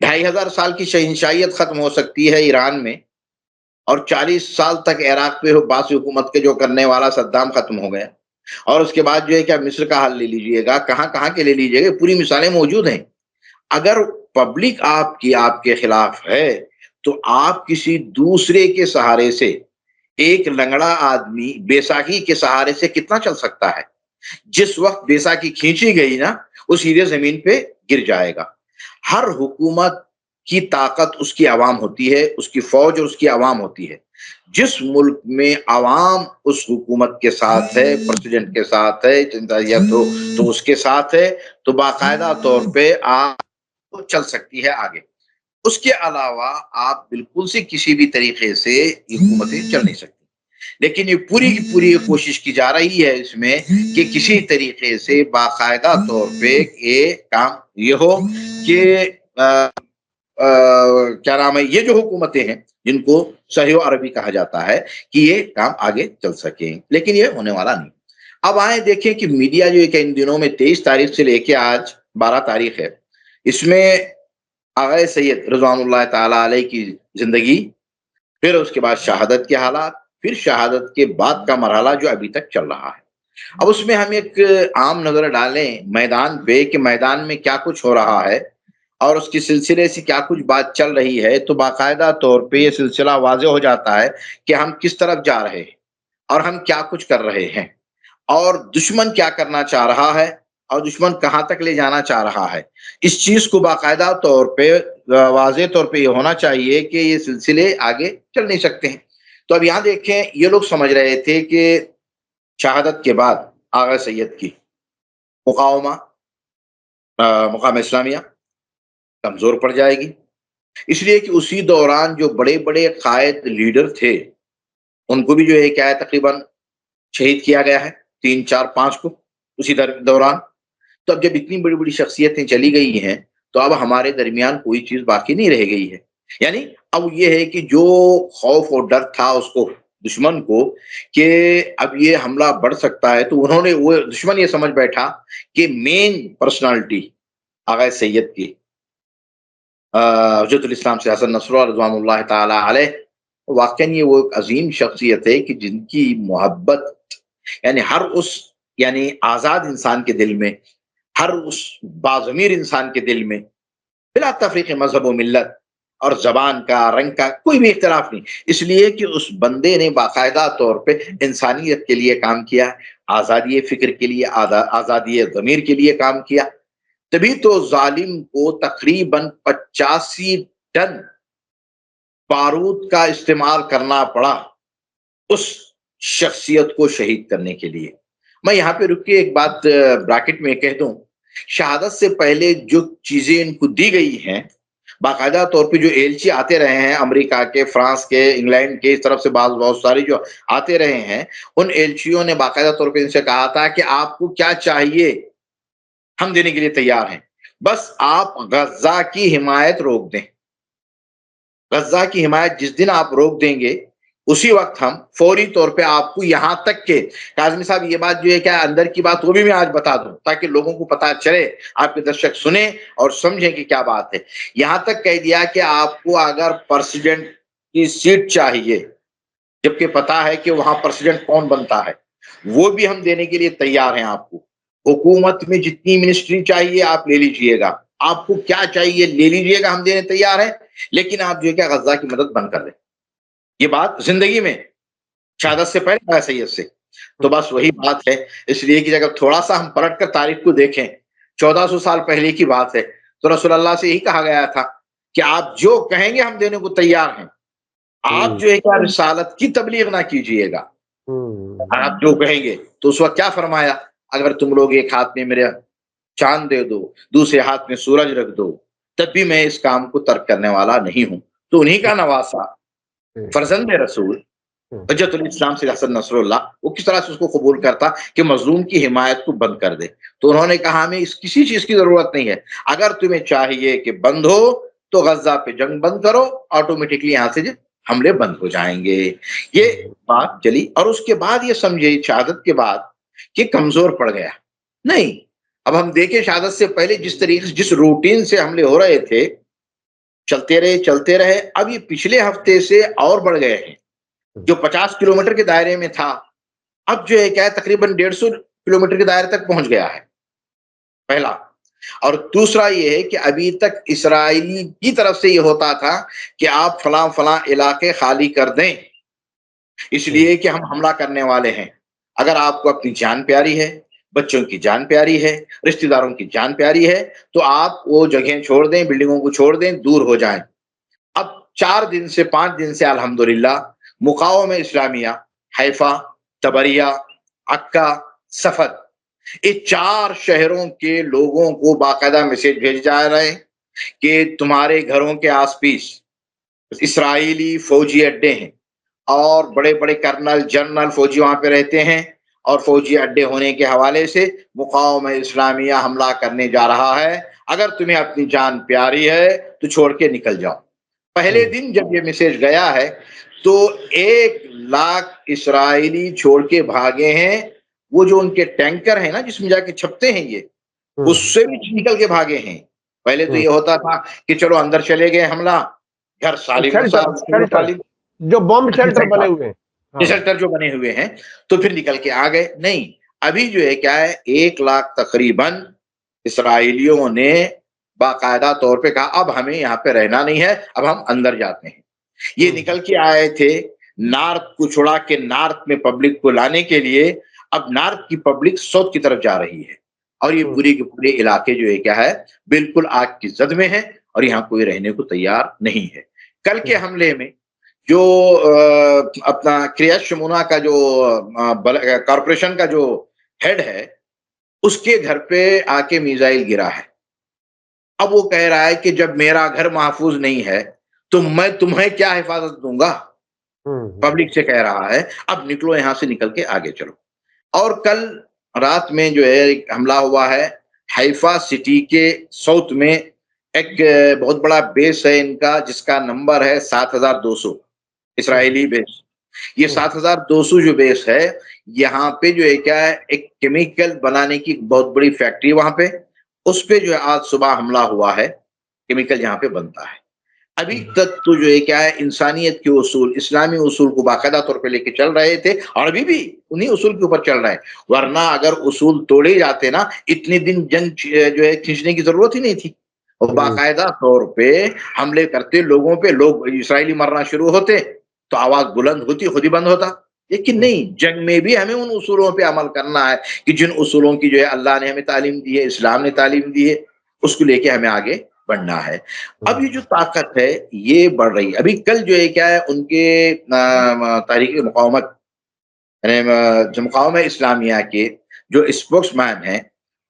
2,500 سال کی شہنشاہیت ختم ہو سکتی ہے ایران میں، اور 40 سال تک عراق پہ باسی حکومت کے جو کرنے والا صدام ختم ہو گیا، اور اس کے بعد جو ہے کہ مصر کا حل لے لیجئے گا، کہاں کہاں کے لے لیجئے گا، پوری مثالیں موجود ہیں۔ اگر پبلک آپ کے خلاف ہے تو آپ کسی دوسرے کے سہارے سے، ایک لنگڑا آدمی بیساکھی کے سہارے سے کتنا چل سکتا ہے؟ جس وقت بیساکھی کھینچی گئی نا، وہ سیدھے زمین پہ گر جائے گا۔ ہر حکومت کی طاقت اس کی عوام ہوتی ہے، اس کی فوج اور اس کی عوام ہوتی ہے۔ جس ملک میں عوام اس حکومت کے ساتھ ہے، پریزیڈنٹ کے ساتھ ہے، تو اس کے ساتھ ہے، تو باقاعدہ طور پہ آپ چل سکتی ہے آگے۔ اس کے علاوہ آپ بالکل سے کسی بھی طریقے سے حکومتیں چل نہیں سکتی۔ لیکن یہ پوری کی پوری کوشش کی جا رہی ہے اس میں کہ کسی طریقے سے باقاعدہ طور پہ یہ کام یہ ہو کہ کیا نام ہے، یہ جو حکومتیں ہیں جن کو صحیح عربی کہا جاتا ہے، کہ یہ کام آگے چل سکیں، لیکن یہ ہونے والا نہیں۔ اب آئیں دیکھیں کہ میڈیا جو ہے ان دنوں میں 23 تاریخ سے لے کے آج 12 تاریخ ہے، اس میں آغا سید رضوان اللہ تعالی علیہ کی زندگی، پھر اس کے بعد شہادت کے حالات، پھر شہادت کے بعد کا مرحلہ جو ابھی تک چل رہا ہے۔ اب اس میں ہم ایک عام نظر ڈالیں میدان پہ کہ میدان میں کیا کچھ ہو رہا ہے اور اس کے سلسلے سے کیا کچھ بات چل رہی ہے، تو باقاعدہ طور پہ یہ سلسلہ واضح ہو جاتا ہے کہ ہم کس طرف جا رہے ہیں اور ہم کیا کچھ کر رہے ہیں، اور دشمن کیا کرنا چاہ رہا ہے اور دشمن کہاں تک لے جانا چاہ رہا ہے۔ اس چیز کو باقاعدہ طور پہ واضح طور پہ یہ ہونا چاہیے کہ یہ سلسلے آگے چل نہیں سکتے ہیں۔ تو اب یہاں دیکھیں، یہ لوگ سمجھ رہے تھے کہ شہادت کے بعد آغا سید کی مقاومہ مقام اسلامیہ کمزور پڑ جائے گی، اس لیے کہ اسی دوران جو بڑے بڑے قائد لیڈر تھے ان کو بھی جو ہے کیا ہے تقریباً شہید کیا گیا ہے، 3 4 5 کو اسی دوران۔ تو اب جب اتنی بڑی بڑی شخصیتیں چلی گئی ہیں تو اب ہمارے درمیان کوئی چیز باقی نہیں رہ گئی ہے۔ یعنی اب یہ ہے کہ جو خوف اور ڈر تھا اس کو دشمن کو کہ اب یہ حملہ بڑھ سکتا ہے، تو انہوں نے وہ دشمن یہ سمجھ بیٹھا کہ مین پرسنالٹی آغا سید کی حجت الاسلام سے حسن نصراللہ رضوان اللہ تعالی علیہ، واقعی یہ وہ ایک عظیم شخصیت ہے کہ جن کی محبت یعنی ہر اس یعنی آزاد انسان کے دل میں، ہر اس باضمیر انسان کے دل میں بلا تفریق مذہب و ملت اور زبان کا، رنگ کا کوئی بھی اختلاف نہیں، اس لیے کہ اس بندے نے باقاعدہ طور پہ انسانیت کے لیے کام کیا، آزادی فکر کے لیے، آزادی ضمیر کے لیے کام کیا۔ تبھی تو ظالم کو تقریباً 85 ٹن بارود کا استعمال کرنا پڑا اس شخصیت کو شہید کرنے کے لیے۔ میں یہاں پہ رک کے ایک بات بریکٹ میں کہہ دوں، شہادت سے پہلے جو چیزیں ان کو دی گئی ہیں، باقاعدہ طور پہ جو ایلچی آتے رہے ہیں امریکہ کے، فرانس کے، انگلینڈ کے، اس طرف سے بہت سارے جو آتے رہے ہیں، ان ایلچیوں نے باقاعدہ طور پہ ان سے کہا تھا کہ آپ کو کیا چاہیے ہم دینے کے لیے تیار ہیں، بس آپ غزہ کی حمایت روک دیں۔ غزہ کی حمایت جس دن آپ روک دیں گے اسی وقت ہم فوری طور پہ آپ کو، یہاں تک کہ کاظمی صاحب یہ بات جو ہے کیا اندر کی بات وہ بھی میں آج بتا دوں تاکہ لوگوں کو پتا چلے، آپ کے درشک سنیں اور سمجھیں کہ کیا بات ہے۔ یہاں تک کہہ دیا کہ آپ کو اگر پریزیڈنٹ کی سیٹ چاہیے، جبکہ پتا ہے کہ وہاں پریزیڈنٹ کون بنتا ہے، وہ بھی ہم دینے کے لیے تیار ہیں آپ کو۔ حکومت میں جتنی منسٹری چاہیے آپ لے لیجئے گا، آپ کو کیا چاہیے لے لیجئے گا، ہم دینے تیار ہیں، لیکن آپ جو ہے کہ غزہ کی مدد بند کر دیں۔ یہ بات زندگی میں شہادت سے پہلے سید سے، تو بس وہی بات ہے۔ اس لیے کہ اگر تھوڑا سا ہم پلٹ کر تاریخ کو دیکھیں، 1400 سال پہلے کی بات ہے، تو رسول اللہ سے یہی کہا گیا تھا کہ آپ جو کہیں گے ہم دینے کو تیار ہیں، آپ جو ہے کہ رسالت کی تبلیغ نہ کیجئے گا، آپ جو کہیں گے۔ تو اس وقت کیا فرمایا، اگر تم لوگ ایک ہاتھ میں میرے چاند دے دو، دوسرے ہاتھ میں سورج رکھ دو، تب بھی میں اس کام کو ترک کرنے والا نہیں ہوں۔ تو انہی کا نواسا فرزند رسول حجت الاسلام سے حسن نصراللہ، وہ کس طرح سے اس کو قبول کرتا کہ مظلوم کی حمایت کو بند کر دے۔ تو انہوں نے کہا ہمیں اس کسی چیز کی ضرورت نہیں ہے، اگر تمہیں چاہیے کہ بند ہو تو غزہ پہ جنگ بند کرو، آٹومیٹکلی یہاں سے حملے بند ہو جائیں گے۔ یہ بات چلی، اور اس کے بعد یہ سمجھے شہادت کے بعد کہ کمزور پڑ گیا نہیں۔ اب ہم دیکھیں شہادت سے پہلے جس طریقے سے، جس روٹین سے حملے ہو رہے تھے، چلتے رہے. اب یہ پچھلے ہفتے سے اور بڑھ گئے ہیں. جو 50 کلومیٹر کے دائرے میں تھا اب جو ہے کیا ہے تقریباً 150 کلومیٹر کے دائرے تک پہنچ گیا ہے. پہلا. اور دوسرا یہ ہے کہ ابھی تک اسرائیل کی طرف سے یہ ہوتا تھا کہ آپ فلاں فلاں علاقے خالی کر دیں اس لیے کہ ہم حملہ کرنے والے ہیں. اگر آپ کو اپنی جان پیاری ہے, بچوں کی جان پیاری ہے, رشتہ داروں کی جان پیاری ہے, تو آپ وہ جگہیں چھوڑ دیں, بلڈنگوں کو چھوڑ دیں, دور ہو جائیں. اب 4 دن سے 5 دن سے الحمدللہ مقاوم اسلامیہ حیفا, تبریہ, عکا, صفد, یہ 4 شہروں کے لوگوں کو باقاعدہ میسج بھیج جا رہے ہیں کہ تمہارے گھروں کے آس پیس اسرائیلی فوجی اڈے ہیں اور بڑے بڑے کرنل جنرل فوجی وہاں پہ رہتے ہیں, اور فوجی اڈے ہونے کے حوالے سے مقاومہ اسلامیہ حملہ کرنے جا رہا ہے. اگر تمہیں اپنی جان پیاری ہے تو چھوڑ کے نکل جاؤ. پہلے دن جب یہ میسج گیا ہے تو 1 لاکھ اسرائیلی چھوڑ کے بھاگے ہیں. وہ جو ان کے ٹینکر ہیں نا جس میں جا کے چھپتے ہیں یہ, اس سے بھی نکل کے بھاگے ہیں. پہلے تو یہ ہوتا تھا کہ چلو اندر چلے گئے, حملہ گھر شیلٹر جو بم شیلٹر بنے ہوئے ہیں, شیلٹر جو بنے ہوئے ہیں تو پھر نکل کے آ گئے. نہیں, ابھی جو ہے کیا ہے 1 لاکھ تقریباً اسرائیلیوں نے باقاعدہ طور پہ کہا اب ہمیں یہاں پہ رہنا نہیں ہے, اب ہم اندر جاتے ہیں. یہ نکل کے آئے تھے نارتھ کو چھوڑا کے نارتھ میں پبلک کو لانے کے لیے. اب نارتھ کی پبلک ساؤتھ کی طرف جا رہی ہے, اور یہ پورے کے پورے علاقے جو ہے کیا ہے بالکل آگ کی زد میں ہے, اور یہاں کوئی رہنے کو تیار نہیں ہے. کل کے حملے میں جو اپنا کریات شمونا کا جو کارپوریشن کا جو ہیڈ ہے اس کے گھر پہ آ کے میزائل گرا ہے. اب وہ کہہ رہا ہے کہ جب میرا گھر محفوظ نہیں ہے تو میں تمہیں کیا حفاظت دوں گا, پبلک سے کہہ رہا ہے. اب نکلو یہاں سے, نکل کے آگے چلو. اور کل رات میں جو ہے حملہ ہوا ہے حیفا سٹی کے ساؤتھ میں. ایک بہت بڑا بیس ہے ان کا جس کا نمبر ہے 7200 اسرائیلی بیس. یہ 7200 جو بیس ہے یہاں پہ جو ہے کیا ہے ایک کیمیکل بنانے کی بہت بڑی فیکٹری وہاں پہ, اس پہ جو ہے آج صبح حملہ ہوا ہے. کیمیکل یہاں پہ بنتا ہے. ابھی تک تو جو ہے کیا ہے انسانیت کے اصول, اسلامی اصول کو باقاعدہ طور پہ لے کے چل رہے تھے, اور ابھی بھی انہی اصول کے اوپر چل رہے ہیں. ورنہ اگر اصول توڑے جاتے نا اتنے دن جنگ جو ہے کھینچنے کی ضرورت ہی نہیں تھی. اور باقاعدہ طور پہ حملے کرتے لوگوں پہ, لوگ اسرائیلی مرنا شروع ہوتے تو آواز بلند ہوتی, خود ہی بند ہوتا. لیکن نہیں, جنگ میں بھی ہمیں ان اصولوں پہ عمل کرنا ہے کہ جن اصولوں کی جو ہے اللہ نے ہمیں تعلیم دی ہے, اسلام نے تعلیم دی ہے, اس کو لے کے ہمیں آگے بڑھنا ہے. اب یہ جو طاقت ہے یہ بڑھ رہی ہے. ابھی کل جو ہے کیا ہے ان کے تحریک مقاومت جو مقاومہ اسلامیہ کے جو اسپوکس مین ہیں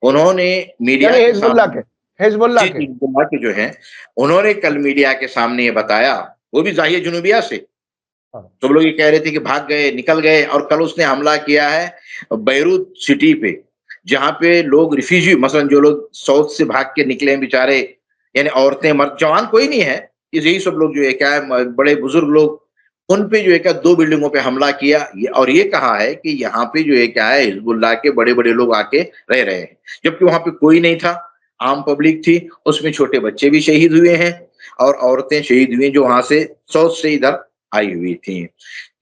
انہوں نے میڈیا کے سامنے, حزب اللہ کے جو ہیں انہوں نے کل میڈیا کے سامنے یہ بتایا, وہ بھی ظاہر جنوبیہ سے. سب لوگ یہ کہہ رہے تھے کہ بھاگ گئے, نکل گئے, اور کل اس نے حملہ کیا ہے بیروت سٹی پہ جہاں پہ لوگ ریفیوجی, مثلا جو لوگ ساؤتھ سے بھاگ کے نکلے ہیں بیچارے, یعنی عورتیں مرد جوان کوئی نہیں ہے, یہی سب لوگ جو ہے کیا ہے بڑے بزرگ لوگ, ان پہ جو ہے کیا 2 بلڈنگوں پہ حملہ کیا. اور یہ کہا ہے کہ یہاں پہ جو ہے کیا ہے حزب اللہ کے بڑے بڑے لوگ آ کے رہ رہے ہیں, جبکہ وہاں پہ کوئی نہیں تھا, عام پبلک تھی. اس میں چھوٹے بچے بھی شہید ہوئے ہیں اور عورتیں شہید ہوئی جو وہاں سے ساؤتھ سے ادھر آئی ہوئی تھیں.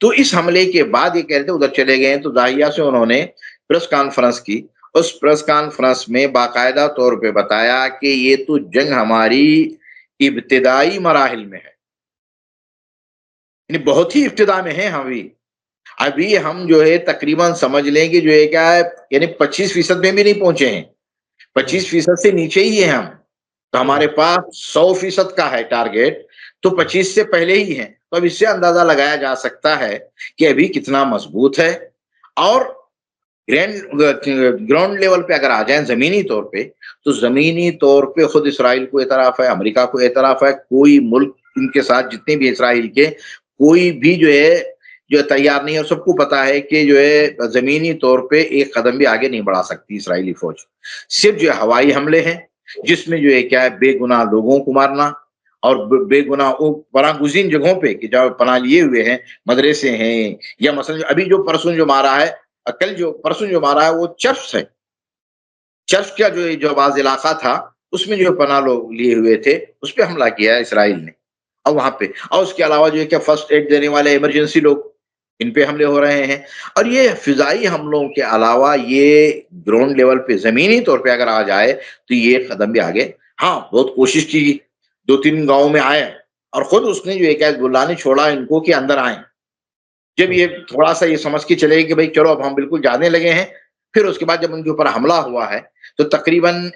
تو اس حملے کے بعد یہ کہہ رہے تھے ادھر چلے گئے, تو ظاہریہ سے انہوں نے پریس کانفرنس کی. اس پریس کانفرنس میں باقاعدہ طور پہ بتایا کہ یہ تو جنگ ہماری ابتدائی مراحل میں ہے, یعنی بہت ہی ابتدا میں ہے. ابھی ہم جو ہے تقریباً سمجھ لیں کہ جو ہے کیا ہے یعنی 25% میں بھی نہیں پہنچے ہیں, 25% سے نیچے ہی ہیں ہم. تو ہمارے پاس 100% کا ہے ٹارگیٹ, تو 25 سے پہلے ہی ہیں. تو اب اس سے اندازہ لگایا جا سکتا ہے کہ ابھی کتنا مضبوط ہے. اور گراؤنڈ لیول پہ اگر آ جائیں زمینی طور پہ, تو زمینی طور پہ خود اسرائیل کو اعتراف ہے, امریکہ کو اعتراف ہے, کوئی ملک ان کے ساتھ جتنے بھی اسرائیل کے کوئی بھی جو ہے تیار نہیں ہے. سب کو پتا ہے کہ جو ہے زمینی طور پہ ایک قدم بھی آگے نہیں بڑھا سکتی اسرائیلی فوج. صرف جو ہے ہوائی حملے ہیں جس میں جو ہے کیا ہے بے گناہ لوگوں کو مارنا, اور بے گناہ پناہ گزین جگہوں پہ کہ جہاں پناہ لیے ہوئے ہیں, مدرسے ہیں, یا مثلا ابھی جو پرسوں جو مارا ہے, کل جو پرسوں جو مارا ہے وہ چرچ ہے. چرچ کا جو بعض علاقہ تھا اس میں جو پناہ لوگ لیے ہوئے تھے اس پہ حملہ کیا ہے اسرائیل نے، اور وہاں پہ، اور اس کے علاوہ جو ہے کہ فرسٹ ایڈ دینے والے ایمرجنسی لوگ، ان پہ حملے ہو رہے ہیں۔ اور یہ فضائی حملوں کے علاوہ یہ گراؤنڈ لیول پہ زمینی طور پہ اگر آ جائے تو یہ قدم بھی آگے، ہاں بہت کوشش کی، 2-3 گاؤں میں آئے، اور خود اس نے جو ہے کہ حزب اللہ نے چھوڑا ان کو کہ اندر آئیں۔ جب یہ تھوڑا سا یہ سمجھ کے چلے کہ بھائی چلو اب ہم بالکل جانے لگے ہیں، پھر اس کے بعد جب ان کے اوپر حملہ ہوا ہے تو تقریباً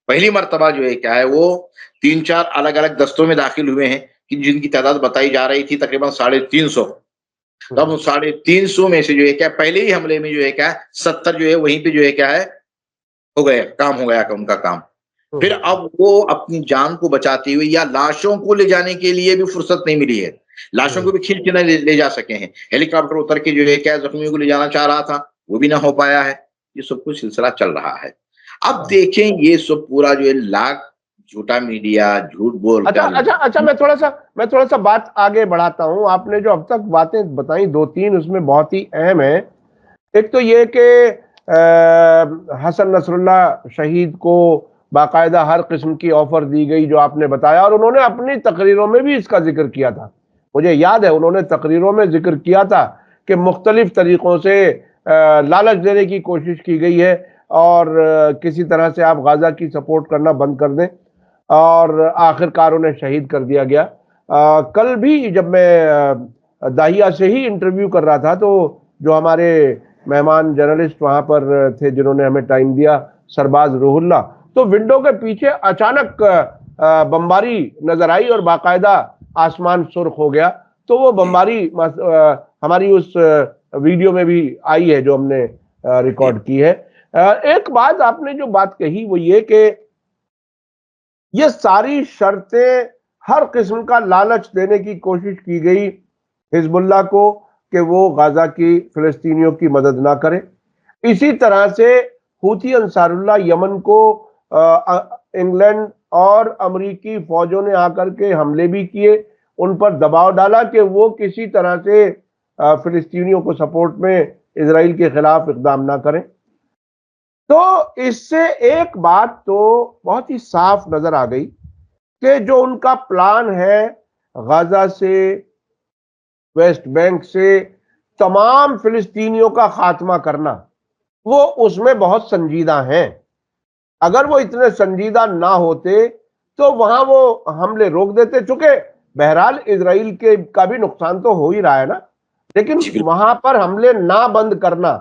پہلی مرتبہ جو ہے کیا ہے وہ 3-4 الگ الگ دستوں میں داخل ہوئے ہیں، جن کی تعداد بتائی جا رہی تھی تقریباً 350۔ تب ان 350 میں سے جو ہے کیا پہلے ہی حملے میں جو ہے کیا 70 جو ہے وہیں پہ جو ہے کیا ہے ہو گیا، کام ہو گیا ان کا کام۔ پھر اب وہ اپنی جان کو بچاتے ہوئے یا لاشوں کو لے جانے کے لیے بھی فرصت نہیں ملی ہے، لاشوں کو بھی کھینچ کے نہ لے جا سکے ہیں، ہیلی کاپٹر اتر کے جو ہے کیا زخمیوں کو لے جانا چاہ رہا تھا، وہ بھی نہ ہو پایا ہے۔ یہ سب کچھ سلسلہ چل رہا ہے۔ اب دیکھیں یہ سب پورا جو ہے لاکھ جھوٹا میڈیا جھوٹ بول اچھا کر، اچھا اچھا میں تھوڑا سا بات آگے بڑھاتا ہوں۔ آپ نے جو اب تک باتیں بتائیں 2-3 اس میں بہت ہی اہم ہیں۔ ایک تو یہ کہ حسن نصر اللہ شہید کو باقاعدہ ہر قسم کی آفر دی گئی جو آپ نے بتایا، اور انہوں نے اپنی تقریروں میں بھی اس کا ذکر کیا تھا۔ مجھے یاد ہے انہوں نے تقریروں میں ذکر کیا تھا کہ مختلف طریقوں سے لالچ دینے کی کوشش کی گئی ہے، اور کسی طرح سے آپ غزہ کی سپورٹ کرنا بند کر دیں، اور آخر کار انہیں شہید کر دیا گیا۔ کل بھی جب میں داہیہ سے ہی انٹرویو کر رہا تھا تو جو ہمارے مہمان جرنلسٹ وہاں پر تھے جنہوں نے ہمیں ٹائم دیا، سرباز روح اللہ، تو ونڈو کے پیچھے اچانک بمباری نظر آئی اور باقاعدہ آسمان سرخ ہو گیا۔ تو وہ بمباری ہماری اس ویڈیو میں بھی آئی ہے جو ہم نے ریکارڈ کی ہے۔ ایک بات آپ نے جو بات کہی وہ یہ کہ یہ ساری شرطیں، ہر قسم کا لالچ دینے کی کوشش کی گئی حزب اللہ کو کہ وہ غزہ کی فلسطینیوں کی مدد نہ کرے۔ اسی طرح سے حوثی انصار اللہ یمن کو انگلینڈ اور امریکی فوجوں نے آ کر کے حملے بھی کیے، ان پر دباؤ ڈالا کہ وہ کسی طرح سے فلسطینیوں کو سپورٹ میں اسرائیل کے خلاف اقدام نہ کریں۔ تو اس سے ایک بات تو بہت ہی صاف نظر آ گئی کہ جو ان کا پلان ہے غزہ سے، ویسٹ بینک سے تمام فلسطینیوں کا خاتمہ کرنا، وہ اس میں بہت سنجیدہ ہیں۔ اگر وہ اتنے سنجیدہ نہ ہوتے تو وہاں وہ حملے روک دیتے، چونکہ بہرحال اسرائیل کا بھی نقصان تو ہو ہی رہا ہے نا، لیکن وہاں پر حملے نہ بند کرنا،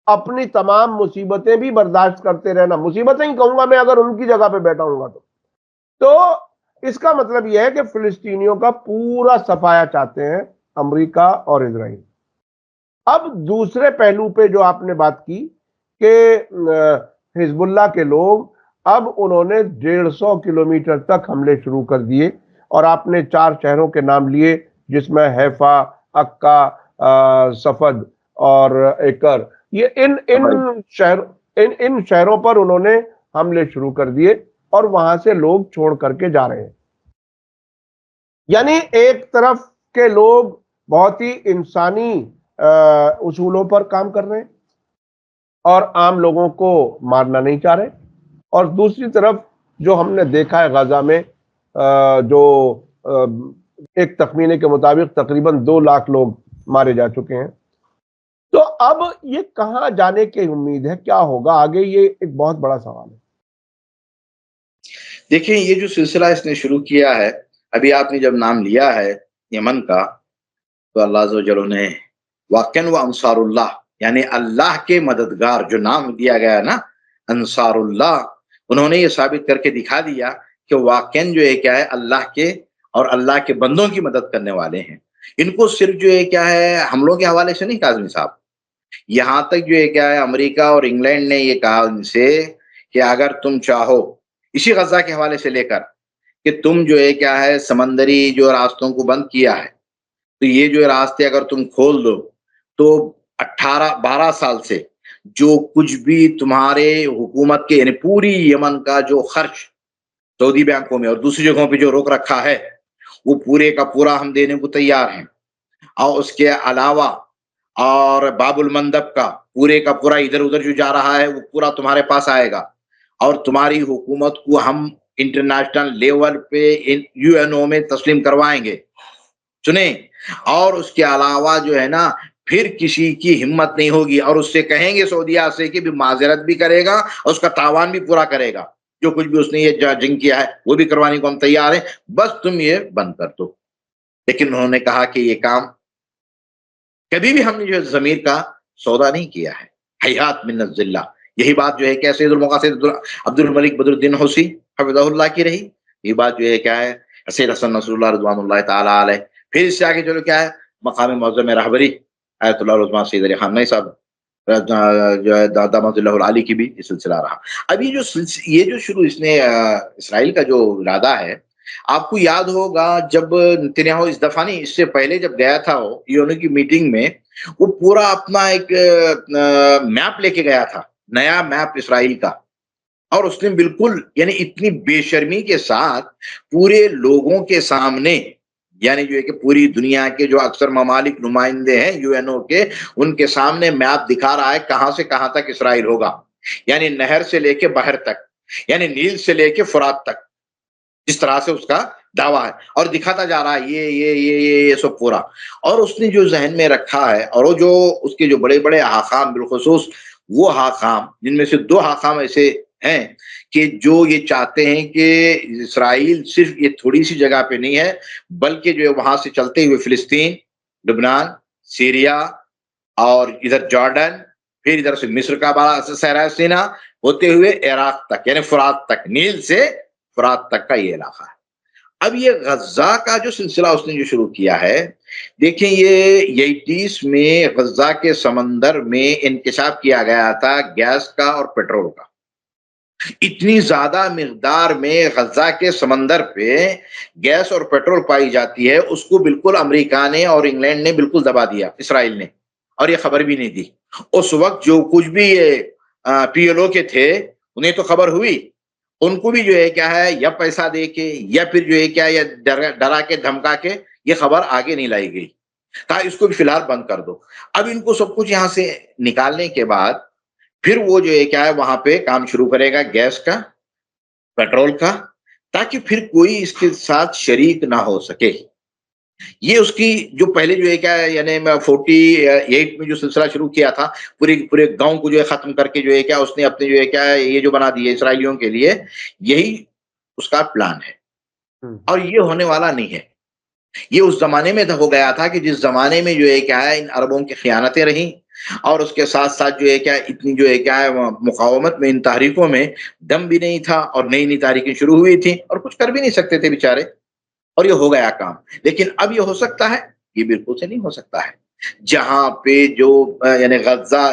اپنی تمام مصیبتیں بھی برداشت کرتے رہنا، مصیبتیں ہی کہوں گا میں اگر ان کی جگہ پہ بیٹھا ہوں گا تو اس کا مطلب یہ ہے کہ فلسطینیوں کا پورا صفایا چاہتے ہیں امریکہ اور اسرائیل۔ اب دوسرے پہلو پہ جو آپ نے بات کی کہ حزب اللہ کے لوگ اب انہوں نے 150 کلومیٹر تک حملے شروع کر دیے، اور آپ نے 4 شہروں کے نام لیے جس میں حیفا، عکا، صفد اور ایکر، یہ ان شہروں پر انہوں نے حملے شروع کر دیے اور وہاں سے لوگ چھوڑ کر کے جا رہے ہیں۔ یعنی ایک طرف کے لوگ بہت ہی انسانی اصولوں پر کام کر رہے ہیں اور عام لوگوں کو مارنا نہیں چاہ رہے، اور دوسری طرف جو ہم نے دیکھا ہے غزہ میں جو ایک تخمینے کے مطابق تقریباً 2 لاکھ لوگ مارے جا چکے ہیں۔ تو اب یہ کہاں جانے کی امید ہے، کیا ہوگا آگے، یہ ایک بہت بڑا سوال ہے۔ دیکھیں یہ جو سلسلہ اس نے شروع کیا ہے، ابھی آپ نے جب نام لیا ہے یمن کا، تو اللہ عز و جل نے واقعاً وہ انصار اللہ یعنی اللہ کے مددگار جو نام دیا گیا ہے نا انصار اللہ، انہوں نے یہ ثابت کر کے دکھا دیا کہ واقعاً جو ہے کیا ہے اللہ کے اور اللہ کے بندوں کی مدد کرنے والے ہیں۔ ان کو صرف جو ہے کیا ہے حملوں کے حوالے سے نہیں، کاظمی صاحب، یہاں تک جو ہے کیا ہے امریکہ اور انگلینڈ نے یہ کہا ان سے کہ اگر تم چاہو، اسی غزہ کے حوالے سے لے کر، کہ تم جو ہے کیا ہے سمندری جو راستوں کو بند کیا ہے، تو یہ جو راستے اگر تم کھول دو تو 12 سال سے جو کچھ بھی تمہارے حکومت کے یعنی پوری یمن کا جو خرچ سعودی بینکوں میں اور دوسری جگہوں پہ جو روک رکھا ہے وہ پورے کا پورا ہم دینے کو تیار ہیں، اور اس کے علاوہ اور باب المندب کا پورے کا پورا ادھر ادھر جو جا رہا ہے وہ پورا تمہارے پاس آئے گا، اور تمہاری حکومت کو ہم انٹرنیشنل لیول پہ یو این او میں تسلیم کروائیں گے. سنیں, اور اس کے علاوہ جو ہے نا پھر کسی کی ہمت نہیں ہوگی, اور اس سے کہیں گے سعودیہ سے کہ بھی معذرت بھی کرے گا اور اس کا تاوان بھی پورا کرے گا, جو کچھ بھی اس نے یہ جنگ کیا ہے وہ بھی کروانے کو ہم تیار ہیں, بس تم یہ بند کر دو. لیکن انہوں نے کہا کہ یہ کام کبھی بھی ہم نے جو ضمیر کا سودا نہیں کیا ہے. حیات من الذلہ, یہی بات جو ہے کہ سید المقاصد عبد الملک بدر الدین حوثی حفظہ اللہ کی رہی. یہ بات جو ہے کیا ہے سید حسن نصر اللہ رضوان اللہ تعالی علیہ. پھر اس سے آگے چلو کیا ہے مقام معظم رہبری آیت اللہ عثمان سید علی خامنہ صاحب جو ہے دامت اللہ العالی کی بھی یہ سلسلہ رہا. اب یہ جو شروع اس نے اسرائیل کا جو ارادہ ہے, آپ کو یاد ہوگا جب نتنیاہو اس دفعہ نہیں اس سے پہلے جب گیا تھا وہ یونو کی میٹنگ میں, وہ پورا اپنا ایک میپ لے کے گیا تھا, نیا میپ اسرائیل کا, اور اس نے بالکل یعنی اتنی بے شرمی کے ساتھ پورے لوگوں کے سامنے, یعنی جو ہے کہ پوری دنیا کے جو اکثر ممالک نمائندے ہیں یو این او کے, ان کے سامنے میپ دکھا رہا ہے کہاں سے کہاں تک اسرائیل ہوگا, یعنی نہر سے لے کے بحر تک, یعنی نیل سے لے کے فرات تک, جس طرح سے اس کا دعویٰ ہے, اور دکھاتا جا رہا ہے یہ سب پورا. اور اس نے جو ذہن میں رکھا ہے, اور وہ جو اس کے جو بڑے بڑے حاکام, بالخصوص وہ حاکام جن میں سے 2 حاکام ایسے ہیں کہ جو یہ چاہتے ہیں کہ اسرائیل صرف یہ تھوڑی سی جگہ پہ نہیں ہے, بلکہ جو ہے وہاں سے چلتے ہوئے فلسطین, لبنان, سیریا اور ادھر جارڈن, پھر ادھر سے مصر کا بڑا صحرا سینا ہوتے ہوئے عراق تک, یعنی فرات تک, نیل سے فرات تک کا یہ علاقہ ہے. اب یہ غزہ کا جو سلسلہ اس نے جو شروع کیا ہے, دیکھیں یہ 80s میں غزہ کے سمندر میں انکشاف کیا گیا تھا گیس کا اور پیٹرول کا. اتنی زیادہ مقدار میں غزہ کے سمندر پہ گیس اور پیٹرول پائی جاتی ہے, اس کو بالکل امریکہ نے اور انگلینڈ نے بالکل دبا دیا اسرائیل نے, اور یہ خبر بھی نہیں دی. اس وقت جو کچھ بھی یہ پی ایل او کے تھے انہیں تو خبر ہوئی, ان کو بھی جو ہے کیا ہے یا پیسہ دے کے یا پھر جو ہے کیا یا ڈرا کے دھمکا کے یہ خبر آگے نہیں لائی گئی, کہا اس کو بھی فی الحال بند کر دو. اب ان کو سب کچھ یہاں سے نکالنے کے بعد پھر وہ جو ہے کیا ہے وہاں پہ کام شروع کرے گا گیس کا, پیٹرول کا, تاکہ پھر کوئی اس کے ساتھ شریک نہ ہو سکے. یہ اس کی جو پہلے جو ہے کیا یعنی 48 میں جو سلسلہ شروع کیا تھا, پورے گاؤں کو جو ہے ختم کر کے جو ہے کیا اس نے اپنے جو ہے کیا یہ جو بنا دیے اسرائیلیوں کے لیے, یہی اس کا پلان ہے. اور یہ ہونے والا نہیں ہے. یہ اس زمانے میں ہو گیا تھا کہ جس زمانے میں جو ہے کیا ہے ان عربوں کی خیانتیں رہیں, اور اس کے ساتھ ساتھ جو ہے کیا اتنی جو ہے کیا ہے مقاومت میں ان تحریکوں میں دم بھی نہیں تھا, اور نئی تحریکیں شروع ہوئی تھیں اور کچھ کر بھی نہیں سکتے تھے بیچارے, اور یہ ہو گیا کام. لیکن اب یہ ہو سکتا ہے, یہ بالکل سے نہیں ہو سکتا ہے. جہاں پہ جو یعنی غزہ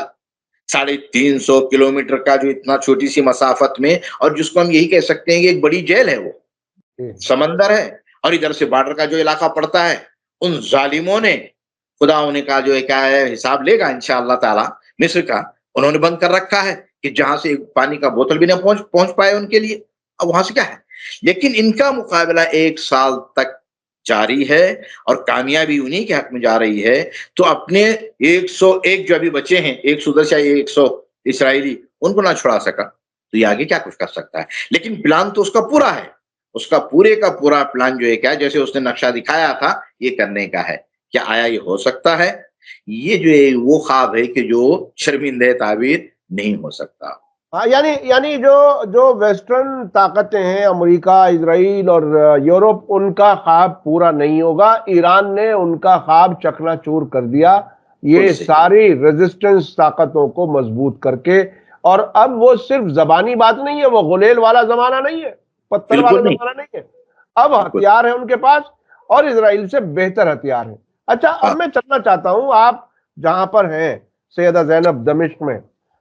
350 کلومیٹر کا جو اتنا چھوٹی سی مسافت میں, اور جس کو ہم یہی کہہ سکتے ہیں کہ ایک بڑی جیل ہے, وہ سمندر ہے, اور ادھر سے بارڈر کا جو علاقہ پڑتا ہے, ان ظالموں نے خدا انہیں کا جو ہے کیا ہے حساب لے گا انشاءاللہ تعالی. مصر کا انہوں نے بند کر رکھا ہے کہ جہاں سے پانی کا بوتل بھی نہ پہنچ پائے ان کے لیے. اب وہاں سے کیا ہے, لیکن ان کا مقابلہ 1 سال تک جاری ہے, اور کامیابی انہی کے حق میں جا رہی ہے. تو اپنے 101 جو ابھی بچے ہیں, 100 اسرائیلی, ان کو نہ چھڑا سکا تو یہ آگے کیا کچھ کر سکتا ہے. لیکن پلان تو اس کا پورا ہے, اس کا پورے کا پورا پلان جو ہے کیا جیسے اس نے نقشہ دکھایا تھا یہ کرنے کا ہے. کیا آیا یہ ہو سکتا ہے؟ یہ جو ہے وہ خواب ہے کہ جو شرمندہ تعبیر نہیں ہو سکتا. ہاں, یعنی جو ویسٹرن طاقتیں ہیں, امریکہ, اسرائیل اور یورپ, ان کا خواب پورا نہیں ہوگا. ایران نے ان کا خواب چکنا چور کر دیا, یہ ساری ریزسٹنس طاقتوں کو مضبوط کر کے. اور اب وہ صرف زبانی بات نہیں ہے, وہ غلیل والا زمانہ نہیں ہے, پتھر والا زمانہ نہیں ہے. اب ہتھیار ہے ان کے پاس, اور اسرائیل سے بہتر ہتھیار ہے. اچھا, اب میں چلنا چاہتا ہوں, آپ جہاں پر ہیں سیدہ زینب دمشق میں,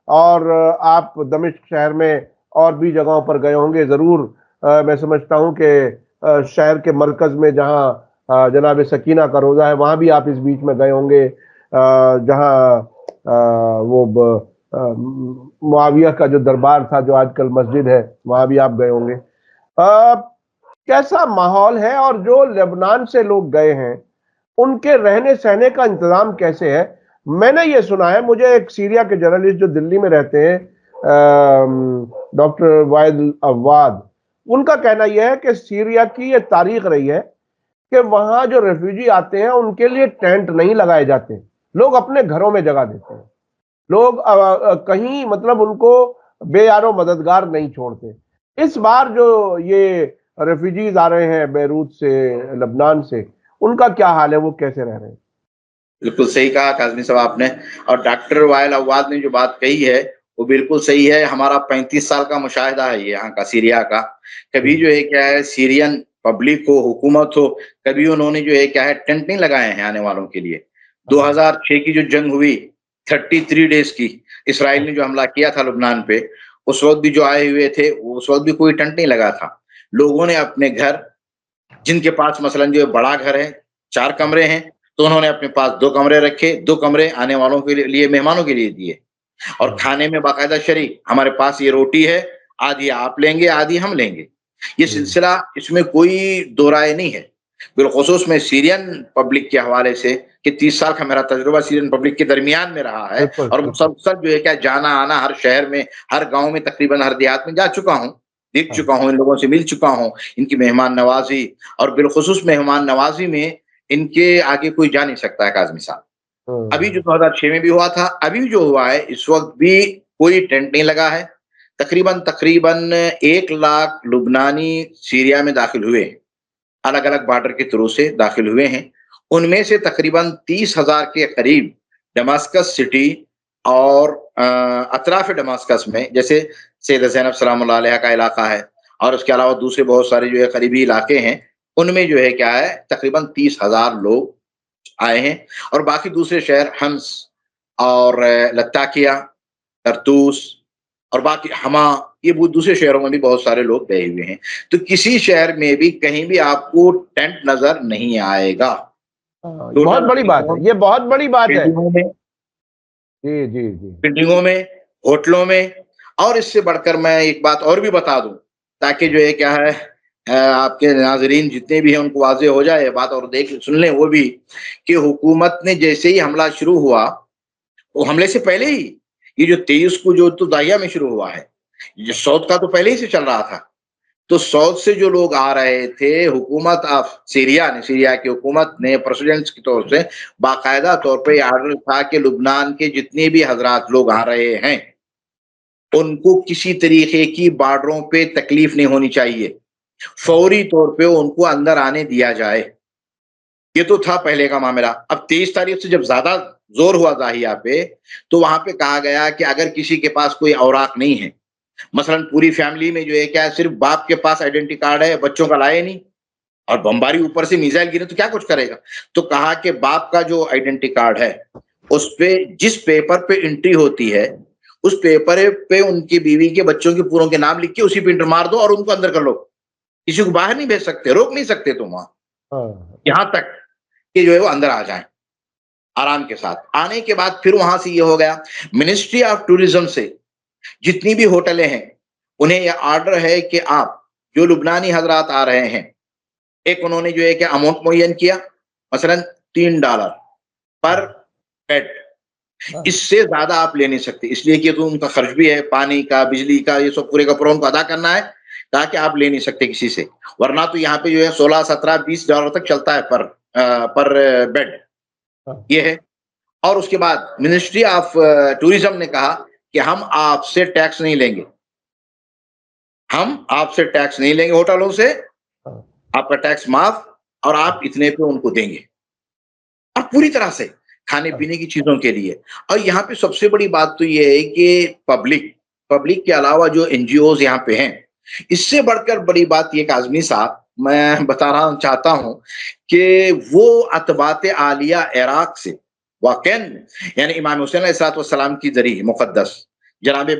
اور آپ دمشق شہر میں اور بھی جگہوں پر گئے ہوں گے ضرور. میں سمجھتا ہوں کہ شہر کے مرکز میں جہاں جناب سکینہ کا روضہ ہے, وہاں بھی آپ اس بیچ میں گئے ہوں گے. جہاں وہ معاویہ کا جو دربار تھا, جو آج کل مسجد ہے, وہاں بھی آپ گئے ہوں گے. کیسا ماحول ہے, اور جو لبنان سے لوگ گئے ہیں ان کے رہنے سہنے کا انتظام کیسے ہے؟ میں نے یہ سنا ہے, مجھے ایک سیریا کے جرنلسٹ جو دلی میں رہتے ہیں, ڈاکٹر واحد عواد، ان کا کہنا یہ ہے کہ سیریا کی یہ تاریخ رہی ہے کہ وہاں جو ریفیوجی آتے ہیں ان کے لیے ٹینٹ نہیں لگائے جاتے، لوگ اپنے گھروں میں جگہ دیتے ہیں، لوگ کہیں مطلب ان کو بے یار و مددگار نہیں چھوڑتے۔ اس بار جو یہ ریفیوجیز آ رہے ہیں بیروت سے، لبنان سے، ان کا کیا حال ہے، وہ کیسے رہ رہے ہیں؟ بالکل صحیح کہا کاظمی صاحب آپ نے، اور ڈاکٹر وائل عواد نے جو بات کہی ہے وہ بالکل صحیح ہے۔ ہمارا 35 سال کا مشاہدہ ہے یہاں کا، سیریا کا۔ کبھی جو ہے کیا ہے سیرین پبلک ہو، حکومت ہو، کبھی انہوں نے جو ہے کیا ہے ٹینٹ نہیں لگائے ہیں آنے والوں کے لیے۔ 2006 کی جو جنگ ہوئی 33 ڈیز کی، اسرائیل نے جو حملہ کیا تھا لبنان پہ، اس وقت بھی جو آئے ہوئے تھے اس وقت بھی کوئی ٹینٹ نہیں لگا تھا۔ لوگوں نے اپنے گھر، جن کے پاس مثلا جو ہے بڑا گھر ہے، 4 کمرے ہیں، تو انہوں نے اپنے پاس 2 کمرے رکھے، 2 کمرے آنے والوں کے لیے، مہمانوں کے لیے دیے، اور کھانے میں باقاعدہ شریک، ہمارے پاس یہ روٹی ہے، آدھی آپ لیں گے آدھی ہم لیں گے۔ یہ سلسلہ، اس میں کوئی دو رائے نہیں ہے۔ بالخصوص میں سیرین پبلک کے حوالے سے کہ 30 سال کا میرا تجربہ سیرین پبلک کے درمیان میں رہا ہے، اور مسلسل جو ہے کیا جانا آنا ہر شہر میں، ہر گاؤں میں، تقریباً ہر دیہات میں جا چکا ہوں، دیکھ چکا ہوں، ان لوگوں سے مل چکا ہوں، ان کی مہمان نوازی، اور بالخصوص مہمان نوازی میں ان کے آگے کوئی جا نہیں سکتا ہے کاظمی صاحب۔ ابھی جو 2006 میں بھی ہوا تھا، ابھی جو ہوا ہے، اس وقت بھی کوئی ٹینٹ نہیں لگا ہے۔ تقریباً 1 لاکھ لبنانی سیریا میں داخل ہوئے، الگ الگ بارڈر کے تھرو سے داخل ہوئے ہیں۔ ان میں سے تقریباً 30,000 کے قریب ڈماسکس سٹی اور اطراف ڈماسکس میں، جیسے سیدہ زینب سلام اللہ علیہ کا علاقہ ہے، اور اس کے علاوہ دوسرے بہت سارے جو ہے قریبی علاقے ہیں، ان میں جو ہے کیا ہے تقریباً 30,000 لوگ آئے ہیں، اور باقی دوسرے شہر ہمس اور لتاکیہ، ترتوس اور باقی ہما، یہ دوسرے شہروں میں بھی بہت سارے لوگ گئے ہوئے ہیں۔ تو کسی شہر میں بھی کہیں بھی آپ کو ٹینٹ نظر نہیں آئے گا۔ بہت بڑی بات ہے، یہ بہت بڑی بات ہے۔ جی جی جی، بلڈنگوں میں، ہوٹلوں میں، اور اس سے بڑھ کر میں ایک بات اور بھی بتا دوں تاکہ جو ہے کیا ہے آپ کے ناظرین جتنے بھی ہیں ان کو واضح ہو جائے بات، اور دیکھ سن لیں وہ بھی، کہ حکومت نے جیسے ہی حملہ شروع ہوا، وہ حملے سے پہلے ہی، یہ جو 23 کو جو تو داہیہ میں شروع ہوا ہے، یہ سعود کا تو پہلے ہی سے چل رہا تھا، تو سعود سے جو لوگ آ رہے تھے، حکومت آف سیریا نے، سیریا کی حکومت نے پریسیڈنٹ کی طور سے باقاعدہ طور پہ آرڈر تھا کہ لبنان کے جتنے بھی حضرات لوگ آ رہے ہیں ان کو کسی طریقے کی بارڈروں پہ تکلیف نہیں ہونی چاہیے، فوری طور پہ ان کو اندر آنے دیا جائے۔ یہ تو تھا پہلے کا معاملہ۔ اب 23 تاریخ سے جب زیادہ زور ہوا داہیہ پہ، تو وہاں پہ کہا گیا کہ اگر کسی کے پاس کوئی اوراق نہیں ہے، مثلا پوری فیملی میں جو ہے کیا صرف باپ کے پاس آئیڈینٹی کارڈ ہے، بچوں کا لائے نہیں، اور بمباری اوپر سے میزائل گرے تو کیا کچھ کرے گا، تو کہا کہ باپ کا جو آئیڈینٹی کارڈ ہے اس پہ جس پیپر پہ انٹری ہوتی ہے، اس پیپر پہ ان کی بیوی کے بچوں کے پوروں کے نام لکھ کے اسی پہ انٹر مار دو اور ان کو اندر کر لو۔ کسی کو باہر نہیں بھیج سکتے، روک نہیں سکتے تم وہاں، یہاں تک کہ جو ہے وہ اندر آ جائیں آرام کے ساتھ۔ آنے کے بعد پھر وہاں سے یہ ہو گیا، منسٹری آف ٹورزم سے جتنی بھی ہوٹلیں ہیں انہیں یہ آرڈر ہے کہ آپ جو لبنانی حضرات آ رہے ہیں، ایک انہوں نے جو ہے کہ اماؤنٹ معین کیا، مثلا $3 پر بیڈ، اس سے زیادہ آپ لے نہیں سکتے، اس لیے کہ تو ان کا خرچ بھی ہے، پانی کا، بجلی کا، یہ سب پورے کا پورا ان کو ادا کرنا ہے، تاکہ آپ لے نہیں سکتے کسی سے، ورنہ تو یہاں پہ جو ہے 16، 17، $20 تک چلتا ہے پر بیڈ، یہ ہے۔ اور اس کے بعد منسٹری آف ٹورزم نے کہا کہ ہم آپ سے ٹیکس نہیں لیں گے، ہم آپ سے ٹیکس نہیں لیں گے، ہوٹلوں سے آپ کا ٹیکس معاف، اور آپ اتنے پہ ان کو دیں گے، اور پوری طرح سے کھانے پینے کی چیزوں کے لیے۔ اور یہاں پہ سب سے بڑی بات تو یہ ہے کہ پبلک کے علاوہ جو NGOs یہاں پہ ہیں، اس سے بڑھ کر بڑی بات یہ کاظمی صاحب میں بتا رہا چاہتا ہوں کہ وہ اتباط عالیہ عراق سے واقعاً، یعنی امام حسین علیہ السلام کی ذریعہ مقدس، جناب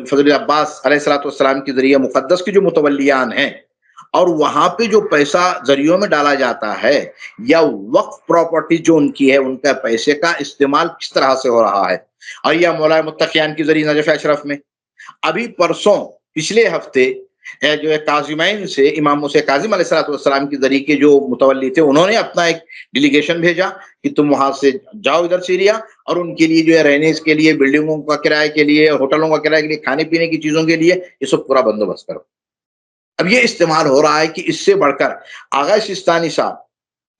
فضل عباس علیہ السلام کی ذریعہ مقدس کے جو متولیان ہیں، اور وہاں پہ جو پیسہ ذریعوں میں ڈالا جاتا ہے یا وقف پراپرٹی جو ان کی ہے، ان کا پیسے کا استعمال کس طرح سے ہو رہا ہے، اور یا مولا متقیان کی ذریعہ نجف اشرف میں ابھی پرسوں پچھلے ہفتے جو ہے کاظمین سے امام موسیٰ کاظم علیہ السلام کے ذریعے کے جو متولی تھے انہوں نے اپنا ایک ڈیلیگیشن بھیجا کہ تم وہاں سے جاؤ ادھر سیریا اور ان کے لیے جو ہے رہنے کے لیے بلڈنگوں کا کرایہ کے لیے ہوٹلوں کا کرایہ کے لیے کھانے پینے کی چیزوں کے لیے یہ سب پورا بندوبست کرو. اب یہ استعمال ہو رہا ہے کہ اس سے بڑھ کر آغا سستانی صاحب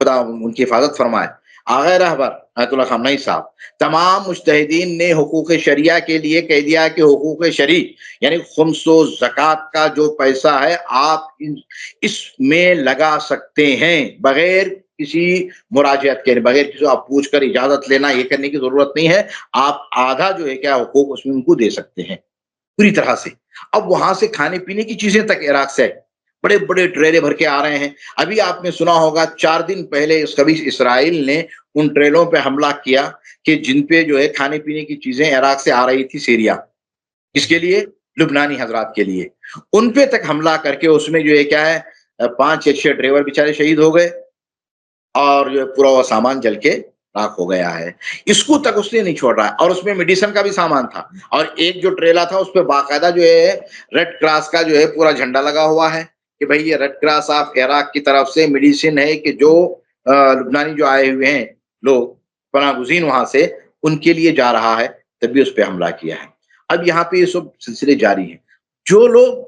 خدا ان کی حفاظت فرمائے, آغا رہبر آیت اللہ خامنئی صاحب, تمام مجتہدین نے حقوق شریعہ کے لیے کہہ دیا کہ حقوق شریع یعنی خمس و زکوٰۃ کا جو پیسہ ہے آپ اس میں لگا سکتے ہیں بغیر کسی مراجعت کے, بغیر کسی آپ پوچھ کر اجازت لینا یہ کرنے کی ضرورت نہیں ہے. آپ آدھا جو ہے کیا حقوق اس میں ان کو دے سکتے ہیں پوری طرح سے. اب وہاں سے کھانے پینے کی چیزیں تک عراق سے بڑے بڑے ٹریلے بھر کے آ رہے ہیں. ابھی آپ نے سنا ہوگا 4 دن پہلے اس خبیث اسرائیل نے ان ٹریلوں پہ حملہ کیا کہ جن پہ جو ہے کھانے پینے کی چیزیں عراق سے آ رہی تھی سیریا, اس کے لیے لبنانی حضرات کے لیے, ان پہ تک حملہ کر کے اس میں جو ہے کیا ہے 5 یا 6 ڈرائیور بیچارے شہید ہو گئے اور جو پورا وہ سامان جل کے راکھ ہو گیا ہے. اس کو تک اس نے نہیں چھوڑ رہا ہے. اور اس میں میڈیسن کا بھی سامان تھا اور ایک جو ٹریلا تھا اس پہ باقاعدہ جو ہے ریڈ کراس کا جو ہے پورا جھنڈا لگا ہوا ہے کہ بھئی یہ ریڈ کراس آف عراق کی طرف سے میڈیسن ہے کہ جو لبنانی جو آئے ہوئے ہیں لوگ پناہ گزین وہاں سے ان کے لیے جا رہا ہے, تب بھی اس پہ حملہ کیا ہے. اب یہاں پہ یہ سب سلسلے جاری ہیں. جو لوگ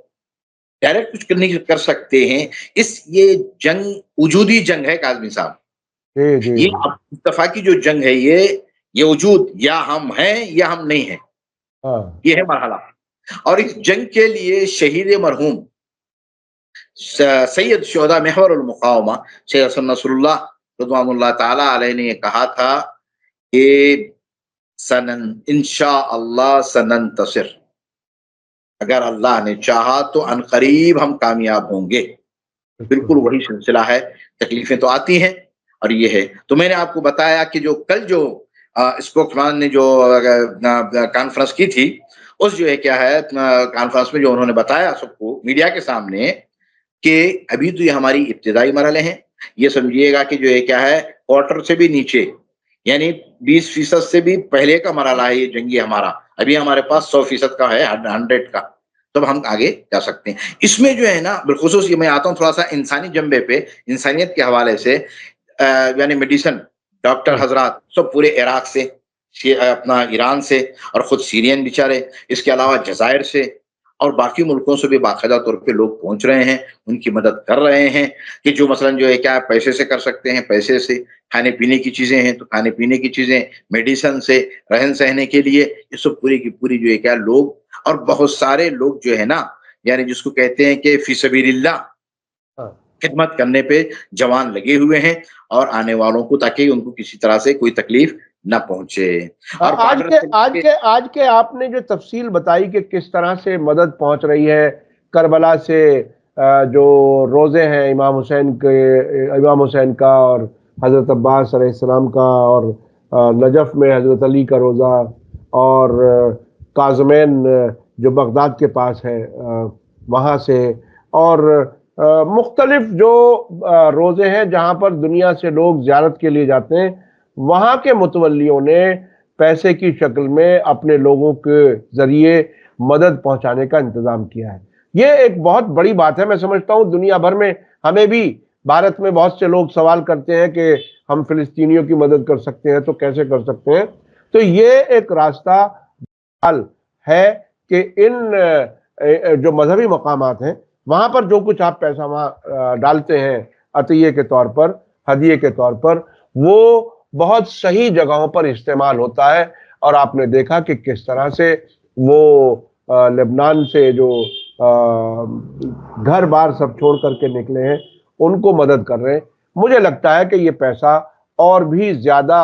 ڈائریکٹ کچھ نہیں کر سکتے ہیں, یہ جنگ وجودی جنگ ہے کاظمی صاحب. یہ اتفاقی جو جنگ ہے یہ وجود یا ہم ہیں یا ہم نہیں ہیں, یہ ہے مرحلہ. اور اس جنگ کے لیے شہید مرحوم سید شہداء محور المقامہ سید حسن نصر اللہ رضوان اللہ تعالی علیہ نے کہا تھا کہ انشاءاللہ سننتصر, اگر اللہ نے چاہا تو ان قریب ہم کامیاب ہوں گے. بالکل وہی سلسلہ ہے. تکلیفیں تو آتی ہیں اور یہ ہے. تو میں نے آپ کو بتایا کہ جو کل جو اسپوکسمین نے جو کانفرنس کی تھی اس جو ہے کیا ہے کانفرنس میں جو انہوں نے بتایا سب کو میڈیا کے سامنے کہ ابھی تو یہ ہماری ابتدائی مرحلے ہیں. یہ سمجھیے گا کہ جو ہے کیا ہے کوارٹر سے بھی نیچے یعنی 20% سے بھی پہلے کا مرحلہ ہے یہ جنگی ہمارا. ابھی ہمارے پاس 100% کا ہے 100 کا, تب ہم آگے جا سکتے ہیں. اس میں جو ہے نا بالخصوص یہ میں آتا ہوں تھوڑا سا انسانی جنبے پہ, انسانیت کے حوالے سے یعنی میڈیسن ڈاکٹر حضرات سب پورے عراق سے, اپنا ایران سے اور خود سیرین بیچارے, اس کے علاوہ جزائر سے اور باقی ملکوں سے بھی باقاعدہ طور پہ لوگ پہنچ رہے ہیں, ان کی مدد کر رہے ہیں کہ جو مثلا جو ہے کیا پیسے سے کر سکتے ہیں پیسے سے, کھانے پینے کی چیزیں ہیں تو کھانے پینے کی چیزیں, میڈیسن سے, رہن سہنے کے لیے, یہ سب پوری کی پوری جو ہے کیا لوگ اور بہت سارے لوگ جو ہے نا یعنی جس کو کہتے ہیں کہ فی سبیل اللہ خدمت کرنے پہ جوان لگے ہوئے ہیں اور آنے والوں کو تاکہ ان کو کسی طرح سے کوئی تکلیف نہ پہنچے. اور آج کے آپ نے جو تفصیل بتائی کہ کس طرح سے مدد پہنچ رہی ہے کربلا سے, جو روزے ہیں امام حسین کا اور حضرت عباس علیہ السلام کا, اور نجف میں حضرت علی کا روزہ, اور کاظمین جو بغداد کے پاس ہے وہاں سے, اور مختلف جو روزے ہیں جہاں پر دنیا سے لوگ زیارت کے لیے جاتے ہیں, وہاں کے متولیوں نے پیسے کی شکل میں اپنے لوگوں کے ذریعے مدد پہنچانے کا انتظام کیا ہے. یہ ایک بہت بڑی بات ہے. میں سمجھتا ہوں دنیا بھر میں, ہمیں بھی بھارت میں بہت سے لوگ سوال کرتے ہیں کہ ہم فلسطینیوں کی مدد کر سکتے ہیں تو کیسے کر سکتے ہیں. تو یہ ایک راستہ حل ہے کہ ان جو مذہبی مقامات ہیں وہاں پر جو کچھ آپ پیسہ وہاں ڈالتے ہیں عطیے کے طور پر, ہدیے کے طور پر, وہ بہت صحیح جگہوں پر استعمال ہوتا ہے. اور آپ نے دیکھا کہ کس طرح سے وہ لبنان سے جو گھر بار سب چھوڑ کر کے نکلے ہیں ان کو مدد کر رہے ہیں. مجھے لگتا ہے کہ یہ پیسہ اور بھی زیادہ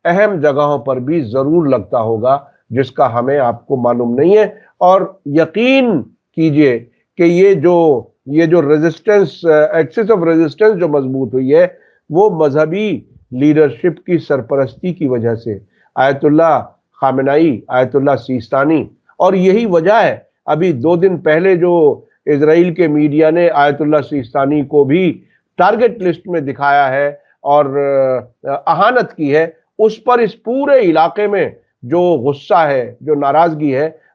اہم جگہوں پر بھی ضرور لگتا ہوگا جس کا ہمیں آپ کو معلوم نہیں ہے. اور یقین کیجئے کہ یہ جو ریزسٹنس, ایکسس آف ریزسٹنس جو مضبوط ہوئی ہے وہ مذہبی لیڈرشپ کی سرپرستی کی وجہ سے, آیت اللہ خامنئی, آیت اللہ سیستانی. اور یہی وجہ ہے ابھی 2 دن پہلے جو اسرائیل کے میڈیا نے آیت اللہ سیستانی کو بھی ٹارگٹ لسٹ میں دکھایا ہے اور اہانت کی ہے, اس پر اس پورے علاقے میں جو غصہ ہے, جو ناراضگی ہے,